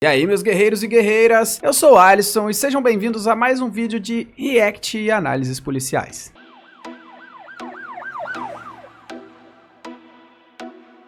E aí, meus guerreiros e guerreiras, eu sou o Alisson e sejam bem-vindos a mais um vídeo de React e análises policiais.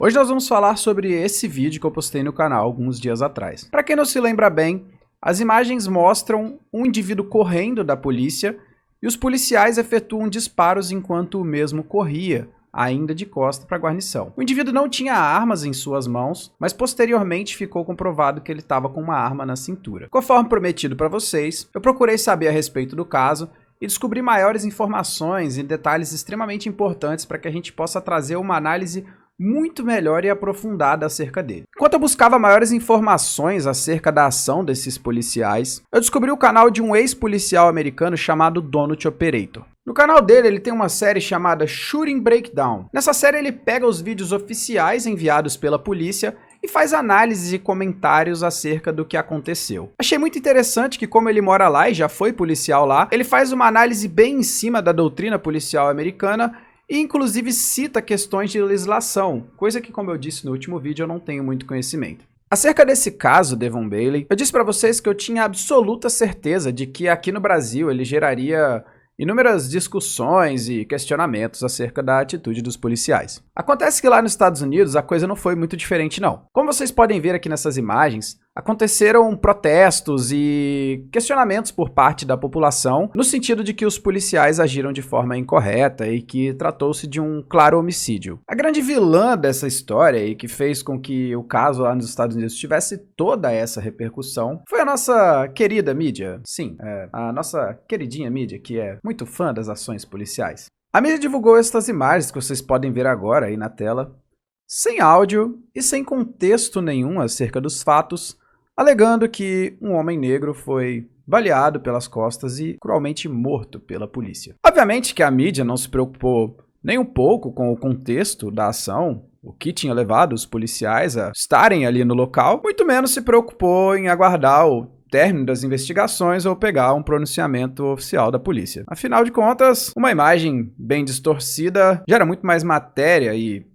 Hoje nós vamos falar sobre esse vídeo que eu postei no canal alguns dias atrás. Para quem não se lembra bem, as imagens mostram um indivíduo correndo da polícia e os policiais efetuam disparos enquanto o mesmo corria, ainda de costa para a guarnição. O indivíduo não tinha armas em suas mãos, mas posteriormente ficou comprovado que ele estava com uma arma na cintura. Conforme prometido para vocês, eu procurei saber a respeito do caso e descobri maiores informações e detalhes extremamente importantes para que a gente possa trazer uma análise muito melhor e aprofundada acerca dele. Enquanto eu buscava maiores informações acerca da ação desses policiais, eu descobri o canal de um ex-policial americano chamado Donut Operator. No canal dele, ele tem uma série chamada Shooting Breakdown. Nessa série, ele pega os vídeos oficiais enviados pela polícia e faz análises e comentários acerca do que aconteceu. Achei muito interessante que, como ele mora lá e já foi policial lá, ele faz uma análise bem em cima da doutrina policial americana e inclusive cita questões de legislação, coisa que, como eu disse no último vídeo, eu não tenho muito conhecimento. Acerca desse caso, Devon Bailey, eu disse para vocês que eu tinha absoluta certeza de que aqui no Brasil ele geraria inúmeras discussões e questionamentos acerca da atitude dos policiais. Acontece que lá nos Estados Unidos a coisa não foi muito diferente não. Como vocês podem ver aqui nessas imagens, aconteceram protestos e questionamentos por parte da população no sentido de que os policiais agiram de forma incorreta e que tratou-se de um claro homicídio. A grande vilã dessa história e que fez com que o caso lá nos Estados Unidos tivesse toda essa repercussão foi a nossa querida mídia. Sim, a nossa queridinha mídia que é muito fã das ações policiais. A mídia divulgou estas imagens que vocês podem ver agora aí na tela, sem áudio e sem contexto nenhum acerca dos fatos, alegando que um homem negro foi baleado pelas costas e cruelmente morto pela polícia. Obviamente que a mídia não se preocupou nem um pouco com o contexto da ação, o que tinha levado os policiais a estarem ali no local, muito menos se preocupou em aguardar o término das investigações ou pegar um pronunciamento oficial da polícia. Afinal de contas, uma imagem bem distorcida gera muito mais matéria e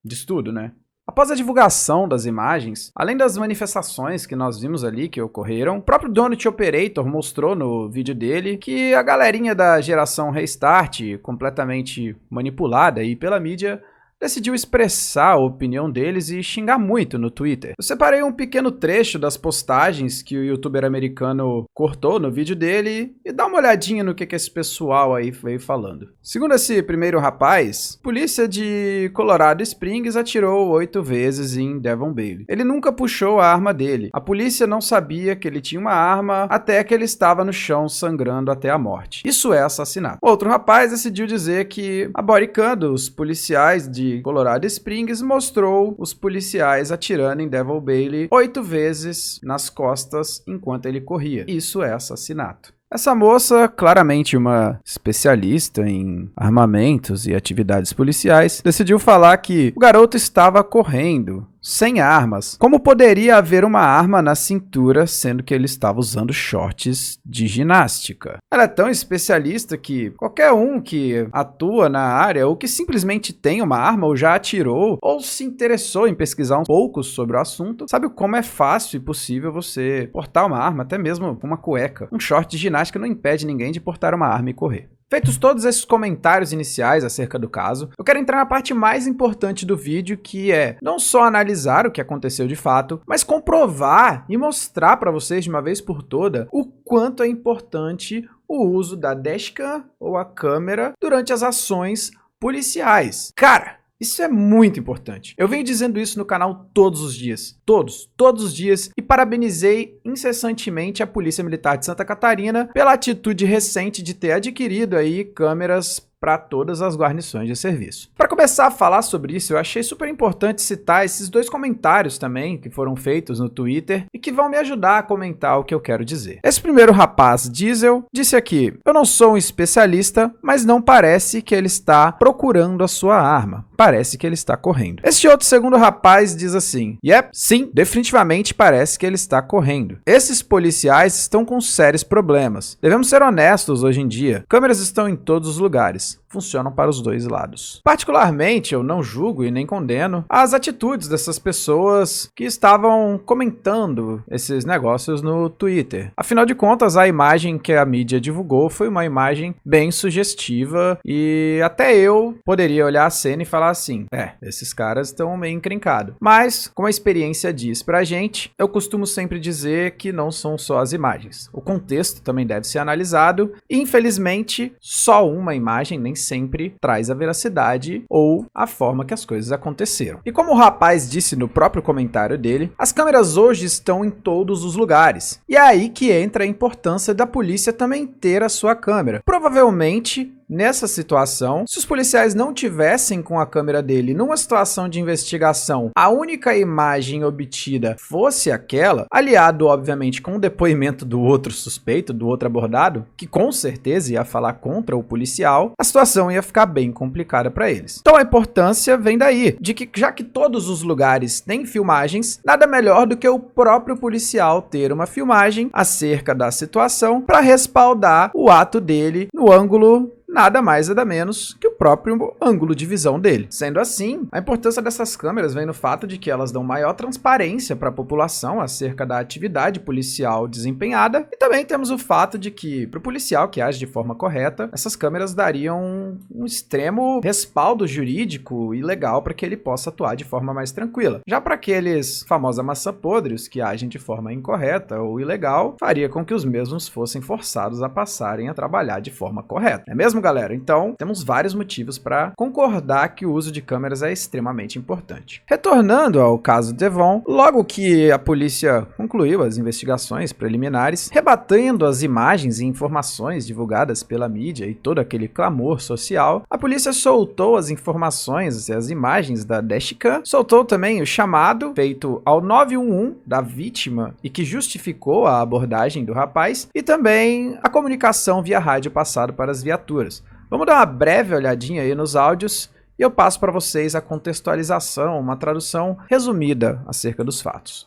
de estudo, né? Após a divulgação das imagens, além das manifestações que nós vimos ali que ocorreram, o próprio Donut Operator mostrou no vídeo dele que a galerinha da geração Restart, completamente manipulada aí pela mídia, decidiu expressar a opinião deles e xingar muito no Twitter. Eu separei um pequeno trecho das postagens que o youtuber americano cortou no vídeo dele e dá uma olhadinha no que esse pessoal aí veio falando. Segundo esse primeiro rapaz, a polícia de Colorado Springs atirou 8 vezes em Devon Bailey. Ele nunca puxou a arma dele. A polícia não sabia que ele tinha uma arma até que ele estava no chão sangrando até a morte. Isso é assassinato. Outro rapaz decidiu dizer que a bodycam dos policiais de Colorado Springs mostrou os policiais atirando em Devon Bailey 8 vezes nas costas enquanto ele corria. Isso é assassinato. Essa moça, claramente uma especialista em armamentos e atividades policiais, decidiu falar que o garoto estava correndo, sem armas. Como poderia haver uma arma na cintura, sendo que ele estava usando shorts de ginástica? Ela é tão especialista que qualquer um que atua na área ou que simplesmente tem uma arma ou já atirou ou se interessou em pesquisar um pouco sobre o assunto, sabe como é fácil e possível você portar uma arma, até mesmo com uma cueca. Um short de ginástica não impede ninguém de portar uma arma e correr. Feitos todos esses comentários iniciais acerca do caso, eu quero entrar na parte mais importante do vídeo, que é não só analisar o que aconteceu de fato, mas comprovar e mostrar para vocês de uma vez por toda o quanto é importante o uso da dashcam ou a câmera durante as ações policiais. Cara, isso é muito importante. Eu venho dizendo isso no canal todos os dias. Todos os dias. E parabenizei incessantemente a Polícia Militar de Santa Catarina pela atitude recente de ter adquirido aí câmeras para todas as guarnições de serviço. Para começar a falar sobre isso, eu achei super importante citar esses dois comentários também que foram feitos no Twitter e que vão me ajudar a comentar o que eu quero dizer. Esse primeiro rapaz, Diesel, disse aqui: eu não sou um especialista, mas não parece que ele está procurando a sua arma. Parece que ele está correndo. Este outro segundo rapaz diz assim: yep, sim, definitivamente parece que ele está correndo. Esses policiais estão com sérios problemas. Devemos ser honestos hoje em dia. Câmeras estão em todos os lugares. câmeras funcionam para os dois lados. Particularmente, eu não julgo e nem condeno as atitudes dessas pessoas que estavam comentando esses negócios no Twitter. Afinal de contas, a imagem que a mídia divulgou foi uma imagem bem sugestiva e até eu poderia olhar a cena e falar assim, esses caras estão meio encrencados. Mas, como a experiência diz pra gente, eu costumo sempre dizer que não são só as imagens. O contexto também deve ser analisado e, infelizmente, só uma imagem nem sempre traz a veracidade ou a forma que as coisas aconteceram. E como o rapaz disse no próprio comentário dele, as câmeras hoje estão em todos os lugares. E é aí que entra a importância da polícia também ter a sua câmera. Provavelmente, nessa situação, se os policiais não tivessem com a câmera dele numa situação de investigação, a única imagem obtida fosse aquela, aliado obviamente com o depoimento do outro suspeito, do outro abordado, que com certeza ia falar contra o policial, a situação ia ficar bem complicada para eles. Então a importância vem daí, de que já que todos os lugares têm filmagens, nada melhor do que o próprio policial ter uma filmagem acerca da situação para respaldar o ato dele no ângulo nada mais nada menos que o próprio ângulo de visão dele. Sendo assim, a importância dessas câmeras vem no fato de que elas dão maior transparência para a população acerca da atividade policial desempenhada, e também temos o fato de que, para o policial que age de forma correta, essas câmeras dariam um extremo respaldo jurídico e legal para que ele possa atuar de forma mais tranquila. Já para aqueles famosos maçã podres que agem de forma incorreta ou ilegal, faria com que os mesmos fossem forçados a passarem a trabalhar de forma correta. Não é mesmo, galera? Então, temos vários motivos para concordar que o uso de câmeras é extremamente importante. Retornando ao caso Devon, logo que a polícia concluiu as investigações preliminares, rebatendo as imagens e informações divulgadas pela mídia e todo aquele clamor social, a polícia soltou as informações e as imagens da dashcam, soltou também o chamado feito ao 911 da vítima e que justificou a abordagem do rapaz, e também a comunicação via rádio passada para as viaturas. Vamos dar uma breve olhadinha aí nos áudios e eu passo para vocês a contextualização, uma tradução resumida acerca dos fatos.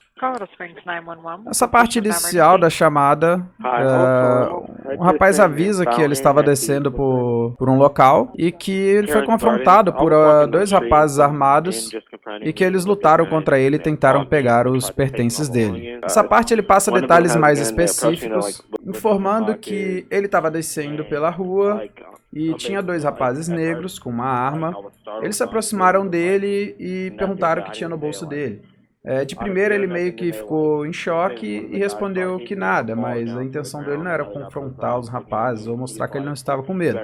Essa parte inicial da chamada, o rapaz avisa que ele estava descendo por um local e que ele foi confrontado por dois rapazes armados e que eles lutaram contra ele e tentaram pegar os pertences dele. Essa parte ele passa detalhes mais específicos, informando que ele estava descendo pela rua e tinha dois rapazes negros com uma arma. Eles se aproximaram dele e perguntaram o que tinha no bolso dele. De primeira ele meio que ficou em choque e respondeu que nada, mas a intenção dele não era confrontar os rapazes ou mostrar que ele não estava com medo.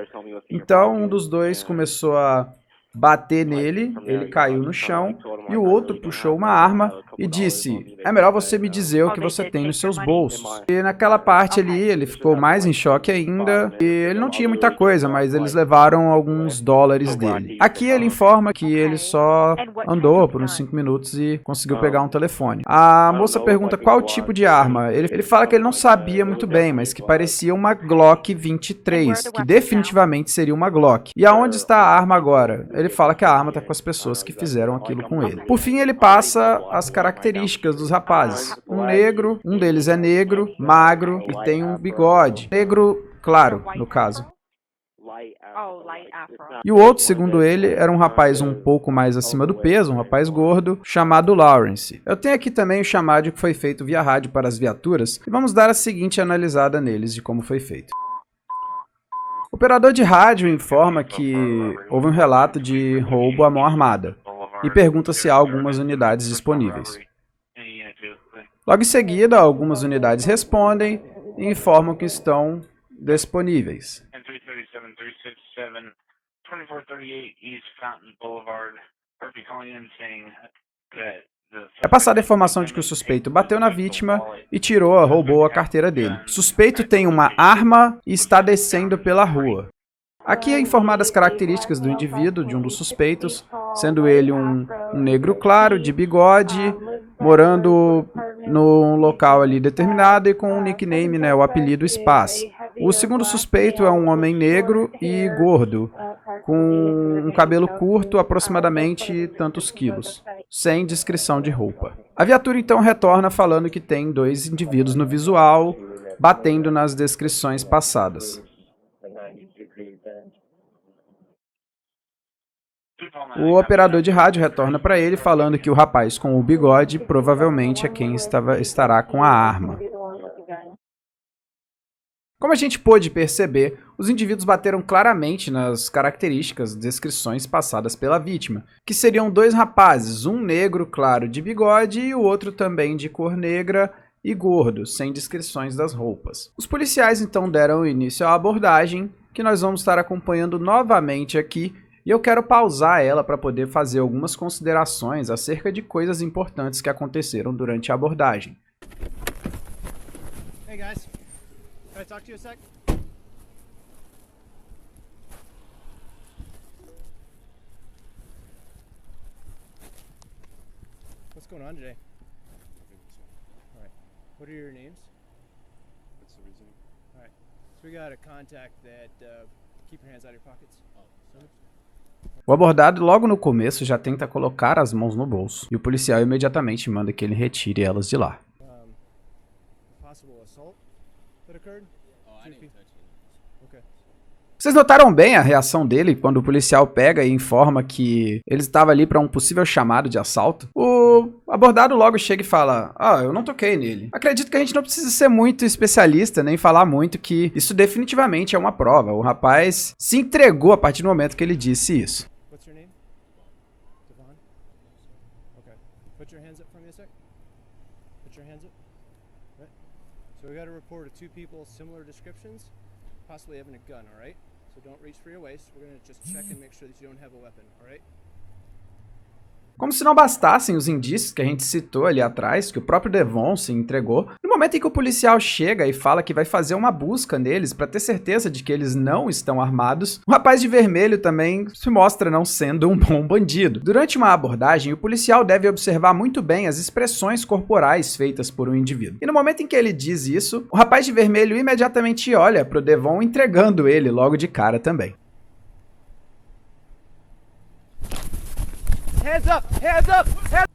Então um dos dois começou a bater nele, ele caiu no chão e o outro puxou uma arma e disse: é melhor você me dizer o que você tem nos seus bolsos. E naquela parte ali ele ficou mais em choque ainda e ele não tinha muita coisa, mas eles levaram alguns dólares dele. Aqui ele informa que ele só andou por uns 5 minutos e conseguiu pegar um telefone. A moça pergunta qual tipo de arma. Ele fala que ele não sabia muito bem, mas que parecia uma Glock 23, que definitivamente seria uma Glock. E aonde está a arma agora? Ele fala que a arma está com as pessoas que fizeram aquilo com ele. Por fim, ele passa as características dos rapazes. Um deles é negro, magro e tem um bigode. Negro claro, no caso. E o outro, segundo ele, era um rapaz um pouco mais acima do peso, um rapaz gordo, chamado Lawrence. Eu tenho aqui também o chamado que foi feito via rádio para as viaturas e vamos dar a seguinte analisada neles de como foi feito. O operador de rádio informa que houve um relato de roubo à mão armada e pergunta se há algumas unidades disponíveis. Logo em seguida, algumas unidades respondem e informam que estão disponíveis. É passada a informação de que o suspeito bateu na vítima e roubou a carteira dele. O suspeito tem uma arma e está descendo pela rua. Aqui é informadas as características do indivíduo, de um dos suspeitos, sendo ele um negro claro, de bigode, morando num local ali determinado e com um nickname, o apelido Space. O segundo suspeito é um homem negro e gordo, com um cabelo curto, aproximadamente tantos quilos, sem descrição de roupa. A viatura então retorna falando que tem dois indivíduos no visual, batendo nas descrições passadas. O operador de rádio retorna para ele falando que o rapaz com o bigode provavelmente é quem estará com a arma. Como a gente pôde perceber, os indivíduos bateram claramente nas características, descrições passadas pela vítima, que seriam dois rapazes, um negro claro de bigode e o outro também de cor negra e gordo, sem descrições das roupas. Os policiais então deram início à abordagem, que nós vamos estar acompanhando novamente aqui, e eu quero pausar ela para poder fazer algumas considerações acerca de coisas importantes que aconteceram durante a abordagem. Hey guys, can I talk to you a sec? What's going on today? All right. What are your names? What's the reason? All right. So we got a contact that keep your hands out of your pockets. O abordado logo no começo já tenta colocar as mãos no bolso, e o policial imediatamente manda que ele retire elas de lá. Possible assault that occurred? Oh, I didn't touch it. Okay. Vocês notaram bem a reação dele quando o policial pega e informa que ele estava ali para um possível chamado de assalto? O abordado logo chega e fala: eu não toquei nele. Acredito que a gente não precisa ser muito especialista, nem falar muito que isso definitivamente é uma prova. O rapaz se entregou a partir do momento que ele disse isso. What's your name? Devon? Okay. Put your hands up for me a sec. Put your hands up. Right. So we got a report of two people, similar descriptions, possibly having a gun, all right? So don't reach for your waist. We're going to just check and make sure that you don't have a weapon, all right? Como se não bastassem os indícios que a gente citou ali atrás, que o próprio Devon se entregou, no momento em que o policial chega e fala que vai fazer uma busca neles para ter certeza de que eles não estão armados, o rapaz de vermelho também se mostra não sendo um bom bandido. Durante uma abordagem, o policial deve observar muito bem as expressões corporais feitas por um indivíduo. E no momento em que ele diz isso, o rapaz de vermelho imediatamente olha para o Devon, entregando ele logo de cara também. Hands up! Hands up! Hands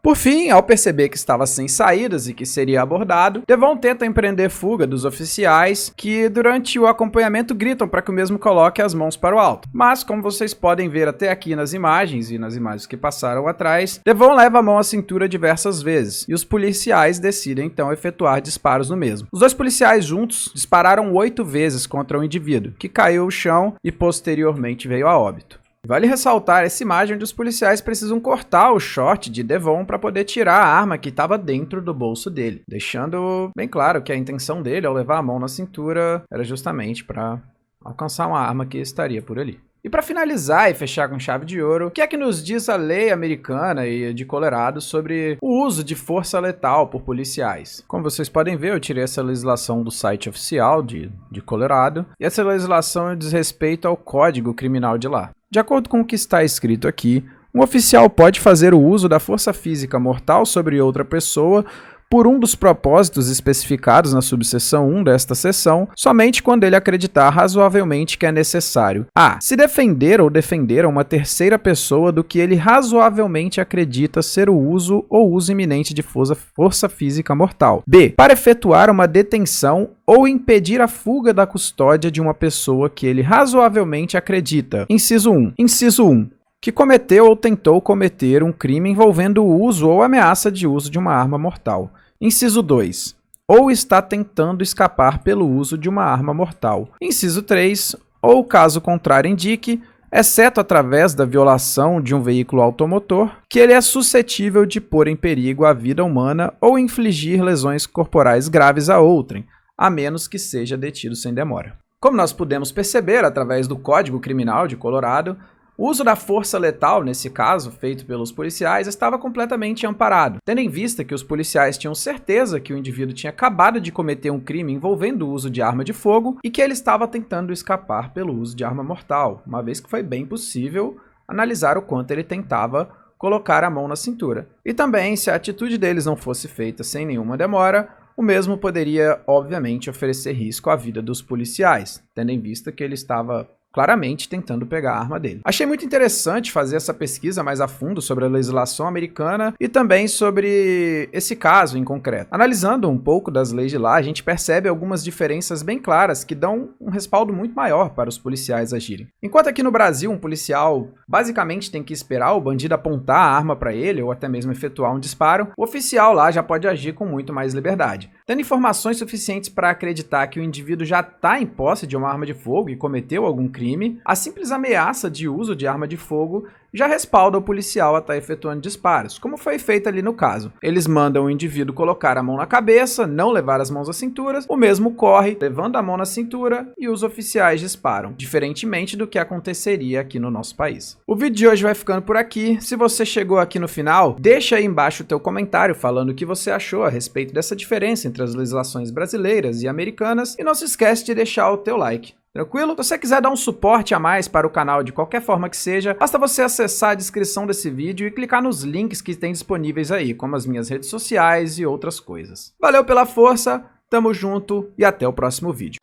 Por fim, ao perceber que estava sem saídas e que seria abordado, Devon tenta empreender fuga dos oficiais, que durante o acompanhamento gritam para que o mesmo coloque as mãos para o alto. Mas, como vocês podem ver até aqui nas imagens e nas imagens que passaram atrás, Devon leva a mão à cintura diversas vezes, e os policiais decidem então efetuar disparos no mesmo. Os dois policiais juntos dispararam 8 vezes contra o indivíduo, que caiu ao chão e posteriormente veio a óbito. Vale ressaltar essa imagem onde os policiais precisam cortar o short de Devon para poder tirar a arma que estava dentro do bolso dele, deixando bem claro que a intenção dele ao levar a mão na cintura era justamente para alcançar uma arma que estaria por ali. E para finalizar e fechar com chave de ouro, o que é que nos diz a lei americana e de Colorado sobre o uso de força letal por policiais? Como vocês podem ver, eu tirei essa legislação do site oficial de Colorado, e essa legislação diz respeito ao Código Criminal de lá. De acordo com o que está escrito aqui, um oficial pode fazer o uso da força física mortal sobre outra pessoa por um dos propósitos especificados na subseção 1 desta seção, somente quando ele acreditar razoavelmente que é necessário: a. se defender ou defender a uma terceira pessoa do que ele razoavelmente acredita ser o uso ou uso iminente de força física mortal; b. para efetuar uma detenção ou impedir a fuga da custódia de uma pessoa que ele razoavelmente acredita. Inciso 1. Inciso 1. Que cometeu ou tentou cometer um crime envolvendo o uso ou ameaça de uso de uma arma mortal. Inciso 2. Ou está tentando escapar pelo uso de uma arma mortal. Inciso 3. Ou, caso contrário indique, exceto através da violação de um veículo automotor, que ele é suscetível de pôr em perigo a vida humana ou infligir lesões corporais graves a outrem, a menos que seja detido sem demora. Como nós pudemos perceber através do Código Criminal de Colorado, o uso da força letal, nesse caso, feito pelos policiais, estava completamente amparado, tendo em vista que os policiais tinham certeza que o indivíduo tinha acabado de cometer um crime envolvendo o uso de arma de fogo e que ele estava tentando escapar pelo uso de arma mortal, uma vez que foi bem possível analisar o quanto ele tentava colocar a mão na cintura. E também, se a atitude deles não fosse feita sem nenhuma demora, o mesmo poderia, obviamente, oferecer risco à vida dos policiais, tendo em vista que ele estava claramente tentando pegar a arma dele. Achei muito interessante fazer essa pesquisa mais a fundo sobre a legislação americana e também sobre esse caso em concreto. Analisando um pouco das leis de lá, a gente percebe algumas diferenças bem claras que dão um respaldo muito maior para os policiais agirem. Enquanto aqui no Brasil um policial basicamente tem que esperar o bandido apontar a arma para ele ou até mesmo efetuar um disparo, o oficial lá já pode agir com muito mais liberdade. Tendo informações suficientes para acreditar que o indivíduo já está em posse de uma arma de fogo e cometeu algum crime, a simples ameaça de uso de arma de fogo já respalda o policial a estar efetuando disparos, como foi feito ali no caso. Eles mandam o indivíduo colocar a mão na cabeça, não levar as mãos à cintura, o mesmo corre, levando a mão na cintura e os oficiais disparam, diferentemente do que aconteceria aqui no nosso país. O vídeo de hoje vai ficando por aqui. Se você chegou aqui no final, deixa aí embaixo o teu comentário falando o que você achou a respeito dessa diferença entre as legislações brasileiras e americanas e não se esquece de deixar o teu like. Tranquilo? Se você quiser dar um suporte a mais para o canal de qualquer forma que seja, basta você acessar a descrição desse vídeo e clicar nos links que tem disponíveis aí, como as minhas redes sociais e outras coisas. Valeu pela força, tamo junto e até o próximo vídeo.